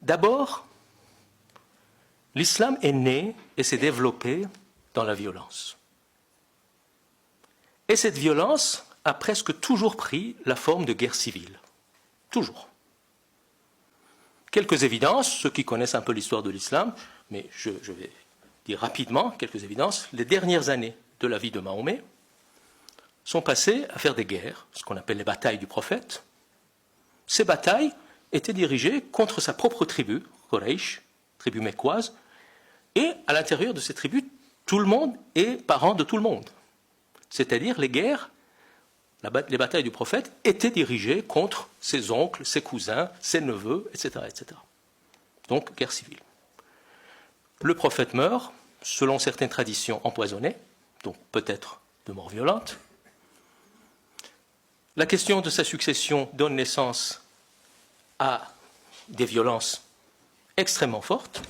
D'abord, l'islam est né et s'est développé dans la violence. Et cette violence a presque toujours pris la forme de guerre civile. Toujours. Quelques évidences, ceux qui connaissent un peu l'histoire de l'islam, mais je vais dire rapidement quelques évidences. Les dernières années de la vie de Mahomet sont passées à faire des guerres, ce qu'on appelle les batailles du prophète. Ces batailles étaient dirigées contre sa propre tribu, Quraysh, tribu mécoise, et à l'intérieur de ces tribus, tout le monde est parent de tout le monde. C'est-à-dire les guerres, les batailles du prophète étaient dirigées contre ses oncles, ses cousins, ses neveux, etc., etc. Donc, guerre civile. Le prophète meurt, selon certaines traditions, empoisonné, donc peut-être de mort violente. La question de sa succession donne naissance à des violences extrêmement fortes,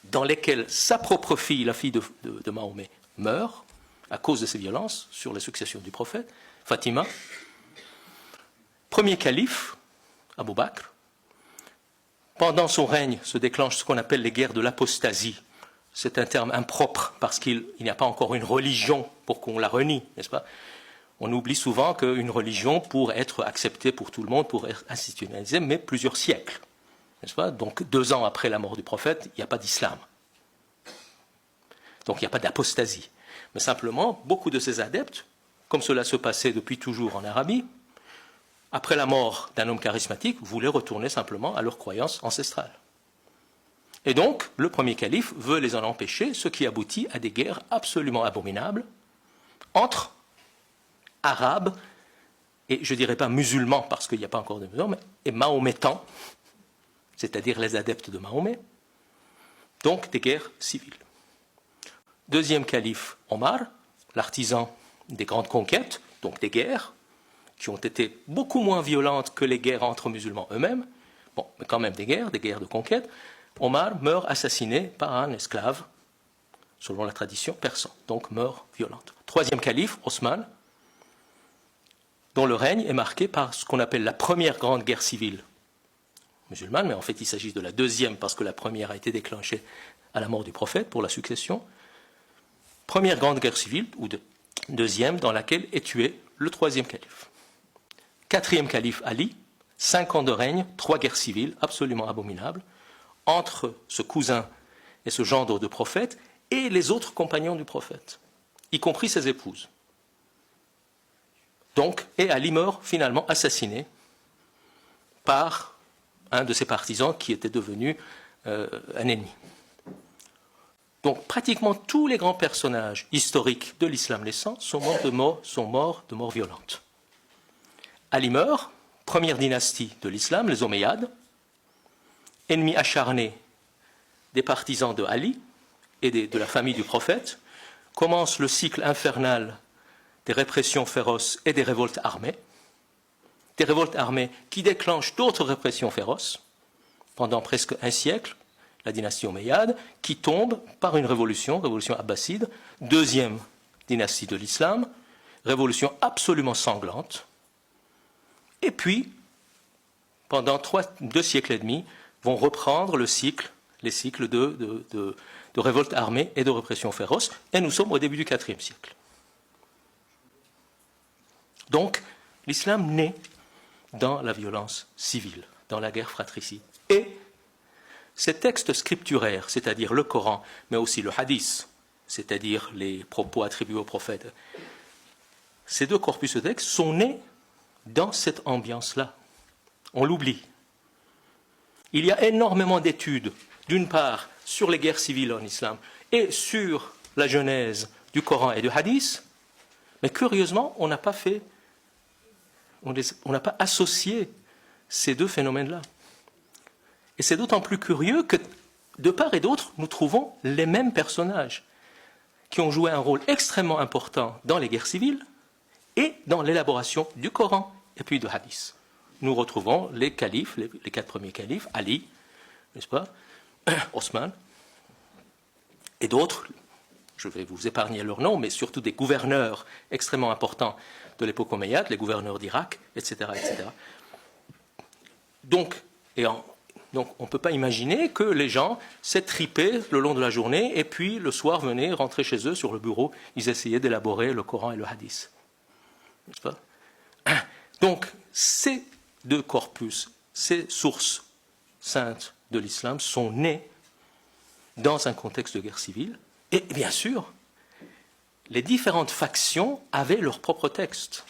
dans lesquelles sa propre fille, la fille de Mahomet, meurt à cause de ces violences sur la succession du prophète, Fatima. Premier calife, Abou Bakr. Pendant son règne se déclenchent ce qu'on appelle les guerres de l'apostasie. C'est un terme impropre parce qu'il n'y a pas encore une religion pour qu'on la renie, n'est-ce pas? On oublie souvent qu'une religion, pour être acceptée pour tout le monde, pour être institutionnalisée, met plusieurs siècles, n'est-ce pas? Donc 2 ans après la mort du prophète, il n'y a pas d'islam. Donc il n'y a pas d'apostasie. Mais simplement, beaucoup de ces adeptes, comme cela se passait depuis toujours en Arabie, après la mort d'un homme charismatique, voulaient retourner simplement à leurs croyances ancestrales. Et donc, le premier calife veut les en empêcher, ce qui aboutit à des guerres absolument abominables entre Arabes, et je ne dirais pas musulmans, parce qu'il n'y a pas encore de musulmans, et mahométans, c'est-à-dire les adeptes de Mahomet, donc des guerres civiles. Deuxième calife, Omar, l'artisan des grandes conquêtes, donc des guerres, qui ont été beaucoup moins violentes que les guerres entre musulmans eux-mêmes, bon, mais quand même des guerres de conquête. Omar meurt assassiné par un esclave, selon la tradition persan, donc mort violente. Troisième calife, Osman, dont le règne est marqué par ce qu'on appelle la première grande guerre civile musulmane, mais en fait il s'agit de la deuxième parce que la première a été déclenchée à la mort du prophète pour la succession. Première grande guerre civile, ou deuxième, dans laquelle est tué le troisième calife. Quatrième calife, Ali, 5 ans de règne, 3 guerres civiles absolument abominables, entre ce cousin et ce gendre de prophète et les autres compagnons du prophète, y compris ses épouses. Donc, et Ali meurt finalement assassiné par un de ses partisans qui était devenu un ennemi. Donc pratiquement tous les grands personnages historiques de l'islam naissant sont morts de mort violente. Ali meurt, première dynastie de l'islam, les Omeyyades, ennemis acharnés des partisans de Ali et de la famille du prophète, commence le cycle infernal des répressions féroces et des révoltes armées qui déclenchent d'autres répressions féroces pendant presque un siècle, la dynastie omeyyade, qui tombe par une révolution abbasside, deuxième dynastie de l'islam, révolution absolument sanglante. Et puis, pendant 2 siècles et demi, vont reprendre les cycles de révoltes armées et de répression féroce, et nous sommes au début du IVe siècle. Donc, l'islam naît dans la violence civile, dans la guerre fratricide. Et ces textes scripturaires, c'est-à-dire le Coran, mais aussi le hadith, c'est-à-dire les propos attribués au prophète, ces 2 corpus de textes sont nés dans cette ambiance-là. On l'oublie. Il y a énormément d'études, d'une part, sur les guerres civiles en islam et sur la genèse du Coran et du hadith, mais curieusement, on n'a pas associé ces 2 phénomènes-là. Et c'est d'autant plus curieux que, de part et d'autre, nous trouvons les mêmes personnages qui ont joué un rôle extrêmement important dans les guerres civiles et dans l'élaboration du Coran et puis du hadith. Nous retrouvons les califes, les 4 premiers califes, Ali, n'est-ce pas, Osman, et d'autres, je vais vous épargner leurs noms, mais surtout des gouverneurs extrêmement importants de l'époque omeyyade, les gouverneurs d'Irak, etc., etc. Donc, Donc on ne peut pas imaginer que les gens s'étripaient le long de la journée et puis le soir venaient rentrer chez eux sur le bureau, ils essayaient d'élaborer le Coran et le Hadith. N'est-ce pas? Donc ces deux corpus, ces sources saintes de l'islam sont nées dans un contexte de guerre civile et bien sûr, les différentes factions avaient leurs propres textes.